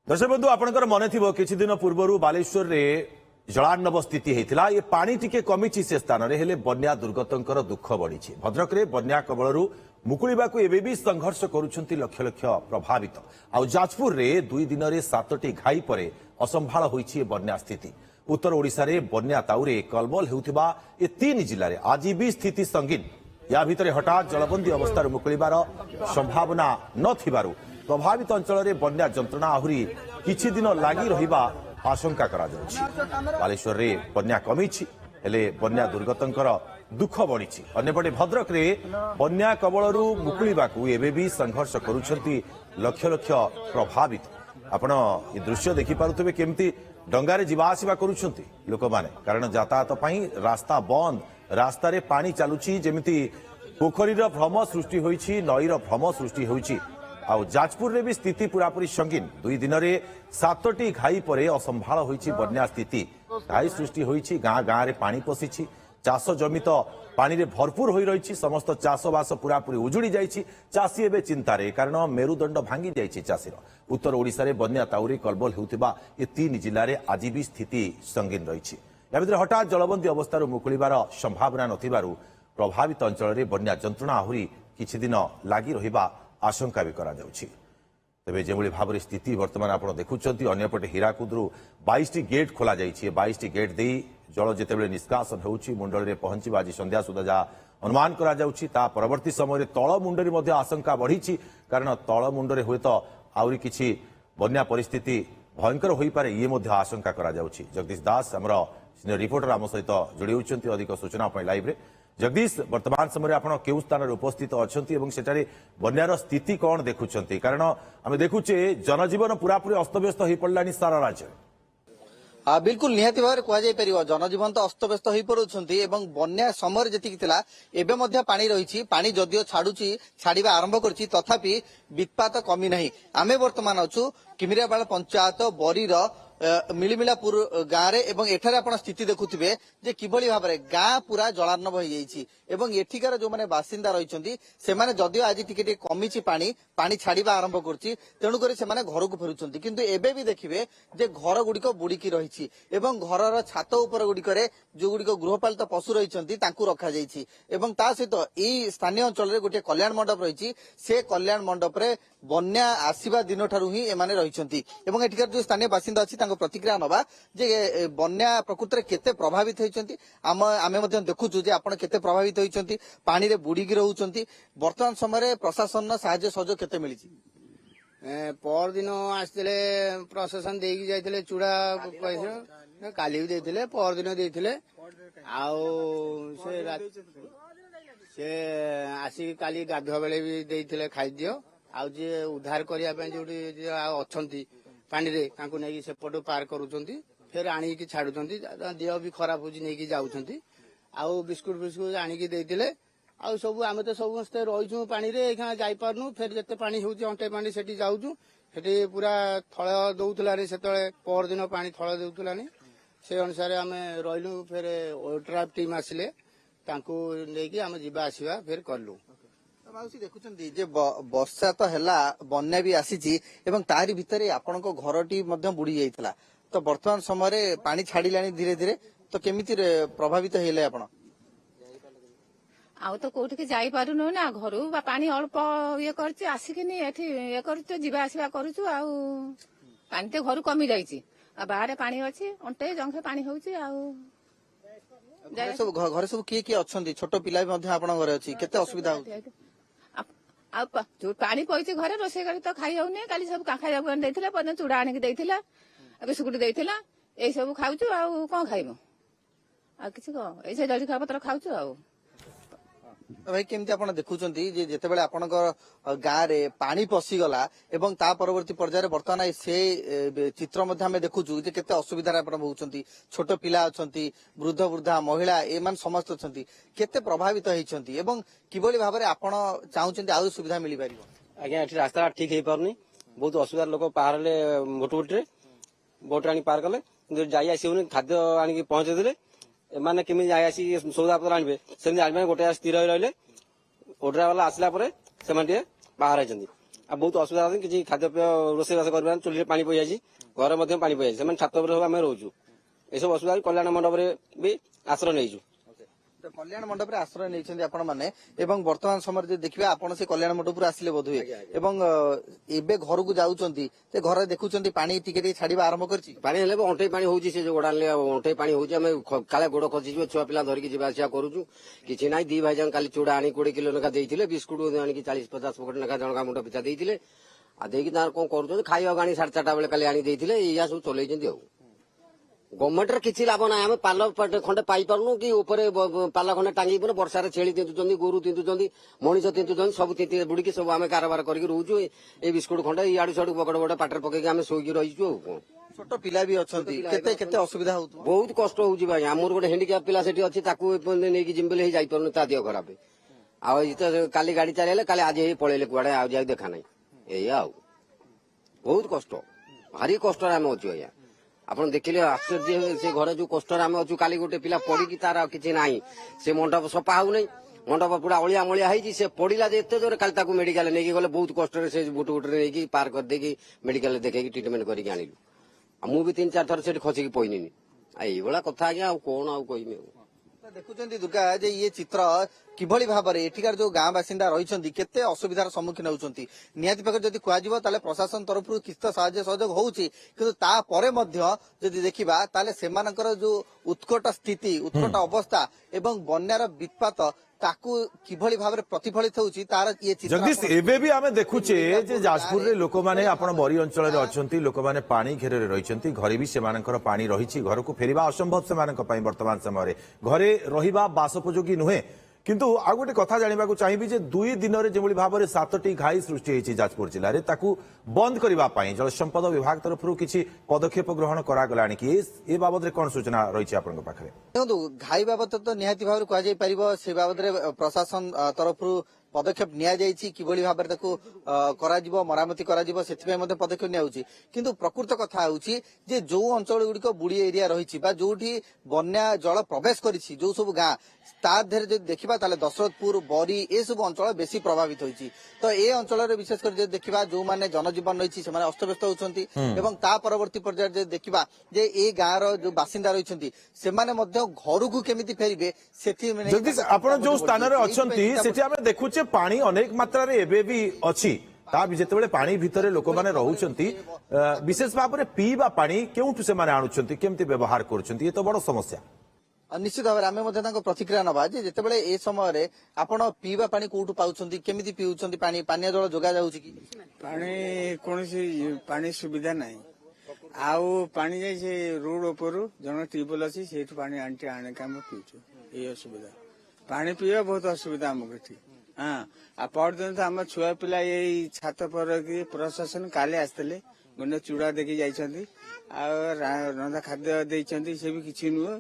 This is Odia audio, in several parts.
दर्शक बंधु आपंकर मन थी किछि दिन पूर्व बालेश्वर रे जलार्णव स्थिति होता ये पानी टिके कमी से स्थान में बन्या दुर्गतंकर दुख बढ़ी भद्रक में बन्या कबलू मुकुलिबाकू एबे भी संघर्ष करुछंती लक्ष लक्ष प्रभावित आउ जाजपुर रे 2 दिन में 7टी घाई पर असंभाल होईछि बन्या स्थिति उत्तर ओडिशा रे बन्या ताउरे कलबल हेउथिबा ए 3 जिल्ला रे आज भी स्थिति संगीन या भितर हठात जलबंदी अवस्था मुकुलिबार संभावना नथिबारु प्रभावित अंचल में बन्या जंत्रणा आहुरी किछि दिन लागी रहिबा आशंका करा जाउछि। बालेश्वर रे बन्या कमिछि हेले बन्या दुर्गतंकर दुख बढ़ी अन्यपटे भद्रक रे बन्या कबलरू मुकुलिबाकू एबे भी संघर्ष करुछंती लक्ष लक्ष प्रभावित आपण ये दृश्य देखि पारुथबे केमती डंगारे जीवा आसीबा करुछंती लोक माने कारण यातायात पई रास्ता बंद रास्ता रे पानी चालुछि जेमिति पोखरीर भ्रम सृष्टि होईछि नईर भ्रम सृष्टि होईछि आउ जाजपुर रे भी स्थिति पूरापूरी संगीन 2 दिन में 7टी घाई पर असंभाल होईछि बन्या स्थिति घाई सृष्टि होईछि गाँ गाँ रे पानी पशिछि चाष जमी तो पानी रे भरपूर होई रहिछि समस्त चाषबास पूरापूरी उजुड़ी जाइछि चाषी एबे चिंतारे कारण मेरुदंड भांगी जाइछि चाषीर उत्तर ओडिशा रे बन्या ताउरी कलबल हेउथिबा ए 3 जिल्ला रे आज भी स्थिति संगीन रहिछि या भितर हठात जलबंदी अवस्था मुकुलिबार संभावना नथिबारु प्रभावित अंचल रे बन्या जंत्रणा आहुरी किछि दिन लागी रहिबा आशंका भी करा जाउछि। तेबे जेभଳି भाବରେ स्थिति वर्तमान आपण देखुछंती अन्यपटे हीराकुदरू 22टी गेट खोला जाइछि 22टी गेट देई जल जेतेबेले निष्कासन होउछि मुंडल रे पहुंचीबा आज संध्या सुधा जा अनुमान करा जाउछि ता परवर्ती समय रे तळ मुंडरी मध्ये आशंका बढ़ीछि कारण तळ मुंडरे होय तो आउरी किछि बन्या परिस्थिति भयंकर होई पारे ये मध्ये आशंका करा जाउछि। जगदीश दास हमरो सीनियर रिपोर्टर आम सहित जोड़ी होउछंती अधिक सूचना पई लाइव रे जगदीश वर्तमान समय आप केउ स्थान उपस्थित अच्छा बन्यार स्थिति कौन देखुंट कारण आम देखुचे जनजीवन पूरापूरी अस्तव्यस्त हो पड़ा सारा राज्य बिल्कुल निहाती भाव कह जनजीवन तो अस्तव्यस्त हो पड़ुंट बन्या समय जी एवं पानी रही पानी जदिओ छाड़ुची छाड़ा आरंभ कर तथापि वित्पात कमी ना आम बर्तमान अच्छु किमिरियाबाड़ पंचायत बरीर मिलिमिलापुर गाँव में एठार आप स्थिति देखुवे जे किभली भाव में गाँ पूरा जलार्णव हो जाइए एठिकार जो मैंने बासिंदा रही जदिओ आज टिके कमी पानी पानी छाड़ा आरंभ करुणुक घर को फेरुंट किंतु एबे भी देखिए जे घर गुड़िक बुड़िकी रही घर छात उपर गुड़िक जो गुड़िक गृहपालित पशु रही रखा सहित यही स्थानीय अंचल में गोटे कल्याण मंडप रही से कल्याण मंडप रे बन्या आसवा दिन ठारू ही एमाने रही एठिकार जो स्थानीय बासिंदा अच्छी प्रतिक्रिया नवा जे बन्या प्रकृत में केते प्रभावित होती आम देखुचु जे आपण केते प्रभावित होती पानी रे बुड़ीकी रहउचंती वर्तमान समय प्रशासन साहाय्य सहयोग केते मिली पर दिन आसते प्रशासन देकी जाइए चूड़ा पैसा काली भी देते पर दिन देते से आसिक काली गाधुआ बेले भी देते खाद्य आउ जे उद्धार करने जो अच्छा पानी रे तांको नहीं सेपटू पार करुँच फिर आणिकी छाड़ुंट देह भी खराब हो जाऊँच आउ बिस्कुट फिस्कुट आणिकी देते आउ सब आम तो समस्ते रहीचु पानी रे जापारनु फिर जिते पानी हो अंटे पानी से जाऊँ से पूरा थल दौला से पर दिन पानी थल दौला से अनुसार आम रहीलु फिर ओट्राफ टीम आसिले नहीं आम जीवा आसवा फिर कलु देखुंती जे वर्षा तो है बन्या भी आसी तारी भितर आपण घरटी बुड़ी जाइए तो वर्तमान समय पानी छाड़ा धीरे धीरे तो केमिति प्रभावित हेले आपण आउ तो कोठी जाई पारुनो ना घरु पानी अल्प ये करछि आसिकिनी एठी ये करछु जीवा आसीबा करछु आउ पानी ते घरु कमी जाईछि आ बाहर पानी अछि अंटे जंखे पानी होउछि आउ घर सब किए अछंती छोट पिला भी मध्य आपण घरे अछि केते असुविधा होउछि जो पानी पइछि घरे रोसे करी तो खाई होउनी काली सब काखा जाब दैथिला पने चूड़ा आनि के दैथिला बिस्कुट दैथिला ए सब खाउछु आउ कोन खाइबो आ किछि को ए से जल्दी खा पत्र खाउछु आउ भाई केमती आप देखुंट जिते बड़े आपण गाँव में पानी पशिगला एवं ता परवर्ती पर्यायर बर्तमान से चित्र देखुचु केते असुविधा होती छोट पिला अच्छा वृद्ध वृद्धा महिला एम समस्त अच्छा केते प्रभावित होती किभली भाव में आप चाहते आउ सुविधा मिल पार आज्ञा रास्ता ठीक हो पारनी बहुत असुविधा लोक पार बोटे बोट आनी पार कले जाई आसनी खाद्य आनिक पहुंचे देले एमाने केमी जाई आसी सौदा पत्र आनबे सेमि आनबे गोटे स्थिर रही रहिले ओड्रा वाला आसला परे सेमाने बाहर आइछन्ती ଆଉ ବହୁତ ଅସୁବିଧା ଅଛି କିଛି ଖାଦ୍ୟପେୟ ରୋଷେଇବାସ କରିବା ଚୁଲିରେ ପାଣି ପଶିଯାଇଛି ଘରେ ମଧ୍ୟ ପାଣି ପଶିଯାଇଛି ସେମାନେ ଛାତ ଉପରେ ସବୁ ଆମେ ରହୁଛୁ ଏସବୁ ଅସୁବିଧା କଲ୍ୟାଣ ମଣ୍ଡପରେ ବି ଆଶ୍ରୟ ନେଇଛୁ। ତ କଲ୍ୟାଣ ମଣ୍ଡପରେ ଆଶ୍ରୟ ନେଇଛନ୍ତି ଆପଣ ମାନେ ଏବଂ ବର୍ତ୍ତମାନ ସମୟରେ ଯଦି ଦେଖିବେ ଆପଣ ସେ କଲ୍ୟାଣ ମଣ୍ଡପରୁ ଆସିଲେ ବୋଧହୁଏ ଏବଂ ଏବେ ଘରକୁ ଯାଉଛନ୍ତି ସେ ଘରେ ଦେଖୁଛନ୍ତି ପାଣି ଟିକେ ଟିକେ ଛାଡିବା ଆରମ୍ଭ କରିଛି। ପାଣି ହେଲେ ଅଣ୍ଟେଇ ପାଣି ହଉଛି ସେ ଯୋଉ ଗୋଡାଣିଲେ ଅଣ୍ଟେଇ ପାଣି ହଉଛି ଆମେ କାଳେ ଗୋଡ ଖସିଯିବ ଛୁଆ ପିଲା ଧରିକି ଯିବା ଆସିବା କରୁଛୁ କିଛି ନାହିଁ। 2 ଭାଇ ଯାକ କାଲି ଚୁଡା ଆଣି 20 କିଲୋ ଲେଖା ଦେଇଥିଲେ ବିସ୍କୁଟ ଆଣିକି 40-50 ପକେଟ ଲେଖା ଜଣକା ମୁଣ୍ଡ ପିଛା ଦେଇଥିଲେ ଆଉ ଦେଇକି ତାଙ୍କର କଣ କରୁଛନ୍ତି ଖାଇବାକୁ ଆଣି 4:30 ବେଳେ କାଲି ଆଣି ଦେଇଥିଲେ ଏଇଆ ସବୁ ଚଲେଇଛନ୍ତି। ଆଉ ଗଭର୍ଣ୍ଣମେଣ୍ଟରେ କିଛି ଲାଭ ନାହିଁ ଆମେ ପାଲ ଖଣ୍ଡେ ପାଇପାରୁନୁ କି ଉପରେ ପାଲ ଖଣ୍ଡେ ଟାଙ୍ଗି ପାରୁନୁ ବର୍ଷାରେ ଛେଳି ତିନ୍ତୁଛନ୍ତି ଗୋରୁ ତିନ୍ତୁଛନ୍ତି ମଣିଷ ତିନ୍ତୁଛନ୍ତି ସବୁ ତିନ୍ତି ବୁଡିକି ସବୁ ଆମେ କାରବାର କରିକି ରହୁଛୁ। ଏଇ ବିସ୍କୁଟ ଖଣ୍ଡେ ଇଆଡୁ ସିଆଡୁ ବକଡ ବକଡ ପାଟିରେ ପକେଇକି ଆମେ ଶୋଇକି ରହିଛୁ। ଆଉ କଣ ଛୋଟ ପିଲା ବି ଅଛନ୍ତି କେତେ କେତେ ଅସୁବିଧା ହଉଥିବ। ବହୁତ କଷ୍ଟ ହଉଛି ଭାଇ ଆମର ଗୋଟେ ହ୍ୟାଣ୍ଡିକ୍ୟାପ ପିଲା ସେଠି ଅଛି ତାକୁ ନେଇକି ଯିବି ବୋଲି ଯାଇପାରୁନୁ ତା ଦେହ ଖରାପ ଆଉ ଏଇ ତ କାଲି ଗାଡି ଚାଲିଲେ କାଲି ଆଜି ହେଇ ପଳେଇଲେ କୁଆଡେ ଆଉ ଯାଇ ଦେଖା ନାହିଁ ଏଇଆ ଆଉ ବହୁତ କଷ୍ଟ ଭାରି କଷ୍ଟରେ ଆମେ ଅଛୁ ଆଜ୍ଞା। ଆପଣ ଦେଖିଲେ ଆଶ୍ଚର୍ଯ୍ୟ ହେବେ ସେ ଘରେ ଯୋଉ କଷ୍ଟରେ ଆମେ ଅଛୁ କାଲି ଗୋଟେ ପିଲା ପଡିକି ତାର କିଛି ନାହିଁ ସେ ମଣ୍ଡପ ସଫା ହଉନାହିଁ ମଣ୍ଡପ ପୁରା ଅଳିଆ ମଳିଆ ହେଇଛି ସେ ପଡିଲା ଯେ ଏତେ ଜୋରେ କାଲି ତାକୁ ମେଡିକାଲ ନେଇକି ଗଲେ ବହୁତ କଷ୍ଟରେ ସେ ବୁଟରେ ନେଇକି ପାର କରିଦେଇକି ମେଡିକାଲରେ ଦେଖେଇକି ଟ୍ରିଟମେଣ୍ଟ କରିକି ଆଣିଲୁ। ଆଉ ମୁଁ ବି 3-4 ଥର ସେଠି ଖସିକି ପଇନିନି ଆଉ ଏଇଭଳିଆ କଥା ଆଜ୍ଞା ଆଉ କଣ ଆଉ କହିବି ଆଉ। ଦେଖୁଛନ୍ତି ଦୁର୍ଗା ଯେ ଇଏ ଚିତ୍ର କିଭଳି ଭାବରେ ଏଠିକାର ଯୋଉ ଗାଁ ବାସିନ୍ଦା ରହିଛନ୍ତି କେତେ ଅସୁବିଧାର ସମ୍ମୁଖୀନ ହେଉଛନ୍ତି। ନିହାତି ଭାବରେ ଯଦି କୁହାଯିବ ତାହେଲେ ପ୍ରଶାସନ ତରଫରୁ କିଛି ତ ସାହାଯ୍ୟ ସହଯୋଗ ହଉଛି କିନ୍ତୁ ତାପରେ ମଧ୍ୟ ଯଦି ଦେଖିବା ତାହେଲେ ସେମାନଙ୍କର ଯୋଉ ଉତ୍କଟ ସ୍ଥିତି ଉତ୍କଟ ଅବସ୍ଥା ଏବଂ ବନ୍ୟାର ବିତ୍ପାତ ତାକୁ କିଭଳି ଭାବରେ ପ୍ରତିଫଳିତ ହେଉଛି ତାର ଇଏ ଚିତ୍ର ଜଗଦୀଶ ଏବେ ବି ଆମେ ଦେଖୁଛେ ଯେ ଯାଜପୁରରେ ଲୋକମାନେ ଆପଣ ବରୀ ଅଞ୍ଚଳରେ ଅଛନ୍ତି ଲୋକମାନେ ପାଣି ଘେରରେ ରହିଛନ୍ତି ଘରେ ବି ସେମାନଙ୍କର ପାଣି ରହିଛି ଘରକୁ ଫେରିବା ଅସମ୍ଭବ ସେମାନଙ୍କ ପାଇଁ ବର୍ତ୍ତମାନ ସମୟରେ ଘରେ ରହିବା ବାସୋପଯୋଗୀ ନୁହେଁ। କିନ୍ତୁ ଆଉ ଗୋଟେ କଥା ଜାଣିବାକୁ ଚାହିଁବି ଯେ 2 ଦିନରେ ଯେଭଳି ଭାବରେ 7ଟି ଘାଇ ସୃଷ୍ଟି ହୋଇଛି ଯାଜପୁର ଜିଲ୍ଲାରେ ତାକୁ ବନ୍ଦ କରିବା ପାଇଁ ଜଳସମ୍ପଦ ବିଭାଗ ତରଫରୁ କିଛି ପଦକ୍ଷେପ ଗ୍ରହଣ କରାଗଲାଣି କି ଏ ବାବଦରେ କଣ ସୂଚନା ରହିଛି ଆପଣଙ୍କ ପାଖରେ? ଦେଖନ୍ତୁ ଘାଇ ବାବଦ ତ ନିହାତି ଭାବରେ କୁହାଯାଇ ପାରିବ ସେ ବାବଦରେ ପ୍ରଶାସନ ତରଫରୁ ପଦକ୍ଷେପ ନିଆଯାଇଛି କିଭଳି ଭାବରେ ତାକୁ କରାଯିବ ମରାମତି କରାଯିବ ସେଥିପାଇଁ ମଧ୍ୟ ପଦକ୍ଷେପ ନିଆଯାଉଛି। କିନ୍ତୁ ପ୍ରକୃତ କଥା ହେଉଛି ଯେ ଯୋଉ ଅଞ୍ଚଳ ଗୁଡିକ ବୁଡି ଏରିଆ ରହିଛି ବା ଯୋଉଠି ବନ୍ୟା ଜଳ ପ୍ରବେଶ କରିଛି ଯୋଉ ସବୁ ଗାଁ ତା ଦେହରେ ଯଦି ଦେଖିବା ତାହେଲେ ଦଶରଥପୁର ବରୀ ଏସବୁ ଅଞ୍ଚଳ ବେଶୀ ପ୍ରଭାବିତ ହୋଇଛି। ତ ଏ ଅଞ୍ଚଳରେ ବିଶେଷ କରି ଯଦି ଦେଖିବା ଯୋଉମାନେ ଜନଜୀବନ ରହିଛି ସେମାନେ ଅସ୍ତବ୍ୟସ୍ତ ହେଉଛନ୍ତି ଏବଂ ତା ପରବର୍ତ୍ତୀ ପର୍ଯ୍ୟାୟରେ ଯଦି ଦେଖିବା ଯେ ଏ ଗାଁର ଯୋଉ ବାସିନ୍ଦା ରହିଛନ୍ତି ସେମାନେ ମଧ୍ୟ ଘରକୁ କେମିତି ଫେରିବେ ସେଥି ଜଗଦୀଶ ଆପଣ ଯୋଉ ସ୍ଥାନରେ ଅଛନ୍ତି ସେଠି ଆମେ ଦେଖୁଛେ ପାଣି ଅନେକ ମାତ୍ରାରେ ଏବେ ବି ଅଛି ତା ଯେତେବେଳେ ପାଣି ଭିତରେ ଲୋକମାନେ ରହୁଛନ୍ତି ବିଶେଷ ଭାବରେ ପିଇବା ପାଣି କେଉଁଠୁ ସେମାନେ ଆଣୁଛନ୍ତି କେମିତି ବ୍ୟବହାର କରୁଛନ୍ତି ଏ ତ ବଡ ସମସ୍ୟା। ନିଶ୍ଚିତ ଭାବରେ ଆମେ ମଧ୍ୟ ତାଙ୍କ ପ୍ରତିକ୍ରିୟା ନେବା ଯେ ଯେତେବେଳେ ଏ ସମୟରେ ଆପଣ ପିଇବା ପାଣି କୋଉଠୁ ପାଉଛନ୍ତି କେମିତି ପିଉଛନ୍ତି ପାଣି ପାନୀୟ ଜଳ ଯୋଗା ଯାଉଛି କି? ପାଣି କୌଣସି ପାଣି ସୁବିଧା ନାହିଁ ଆଉ ପାଣି ଯାଇ ସେ ରୋଡ ଉପରୁ ଜଣେ ଟ୍ୟୁବୱେଲ ଅଛି ସେଇଠୁ ପାଣି ଆଣିକି ଆମେ ପିଉଛୁ ଏଇ ଅସୁବିଧା ପାଣି ପିଇବା ବହୁତ ଅସୁବିଧା ଆମକୁ ଏଠି। ହଁ ଆଉ ପରଦିନ ତ ଆମ ଛୁଆ ପିଲା ଏଇ ଛାତ ପରେ ପ୍ରଶାସନ କାଲି ଆସିଥିଲେ ଗୋଟେ ଚୁଡା ଦେଖି ଯାଇଛନ୍ତି ଆଉ ରନ୍ଧା ଖାଦ୍ୟ ଦେଇଛନ୍ତି ସେ ବି କିଛି ନୁହଁ।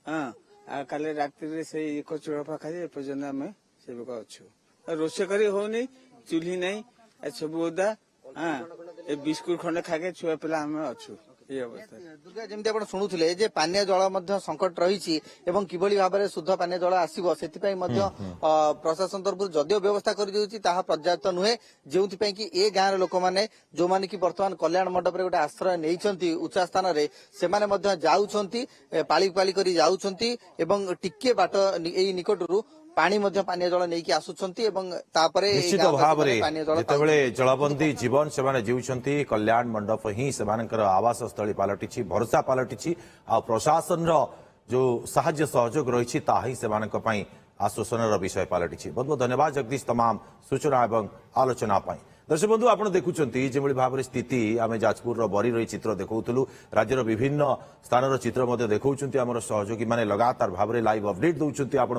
ହଁ ଆଉ କାଲି ରାତିରେ ସେଇ ଏକ ଚୁଡା ଖାଇ ଏପର୍ଯ୍ୟନ୍ତ ଆମେ ସେବକ ଅଛୁ ରୋଷେଇ କରି ହଉନି ଚୁଲି ନାହିଁ ସବୁ ଓଦା ହଁ ଏ ବିସ୍କୁଟ ଖଣ୍ଡେ ଖାଇକି ଛୁଆ ପିଲା ଆମେ ଅଛୁ ଏଇ ଅବସ୍ଥା। ଦୁର୍ଗା ଯେମିତି ଆପଣ ଶୁଣୁଥିଲେ ଯେ ପାନୀୟ ଜଳ ମଧ୍ୟ ସଙ୍କଟ ରହିଛି ଏବଂ କିଭଳି ଭାବରେ ଶୁଦ୍ଧ ପାନୀୟ ଜଳ ଆସିବ ସେଥିପାଇଁ ମଧ୍ୟ ପ୍ରଶାସନ ତରଫରୁ ଯଦିଓ ବ୍ୟବସ୍ଥା କରିଦେଉଛି ତାହା ପର୍ଯ୍ୟାପ୍ତ ନୁହେଁ ଯେଉଁଥିପାଇଁ କି ଏ ଗାଁର ଲୋକମାନେ ଯୋଉମାନେ କି ବର୍ତ୍ତମାନ କଲ୍ୟାଣ ମଣ୍ଡପରେ ଗୋଟେ ଆଶ୍ରୟ ନେଇଛନ୍ତି ଉଚ୍ଚା ସ୍ଥାନରେ ସେମାନେ ମଧ୍ୟ ଯାଉଛନ୍ତି ପାଳି ପାଳି କରି ଯାଉଛନ୍ତି ଏବଂ ଟିକେ ବାଟ ଏଇ ନିକଟରୁ ପାଣି ମଧ୍ୟ ପାନୀୟ ଜଳ ନେଇକି ଆସୁଛନ୍ତି ଏବଂ ତାପରେ ନିଶ୍ଚିତ ଭାବରେ ଯେତେବେଳେ ଜଳବନ୍ଦୀ ଜୀବନ ସେମାନେ ଜିଉଛନ୍ତି କଲ୍ୟାଣ ମଣ୍ଡପ ହିଁ ସେମାନଙ୍କର ଆବାସ ସ୍ଥଳୀ ପାଲଟିଛି ଭରସା ପାଲଟିଛି ଆଉ ପ୍ରଶାସନର ଯୋଉ ସାହାଯ୍ୟ ସହଯୋଗ ରହିଛି ତାହା ହିଁ ସେମାନଙ୍କ ପାଇଁ ଆଶ୍ୱାସନର ବିଷୟ ପାଲଟିଛି। ବହୁତ ବହୁତ ଧନ୍ୟବାଦ ଜଗଦୀଶ ତମାମ ସୂଚନା ଏବଂ ଆଲୋଚନା ପାଇଁ। दर्शक बंधु आप देखुंती जो भाव में स्थिति आम जाजपुर बरी रही चित्र देखुलु राज्यर विभिन्न स्थान चित्र देखुं आम सहयोगी मैंने लगातार भाव में लाइव अपडेट दौरान आपण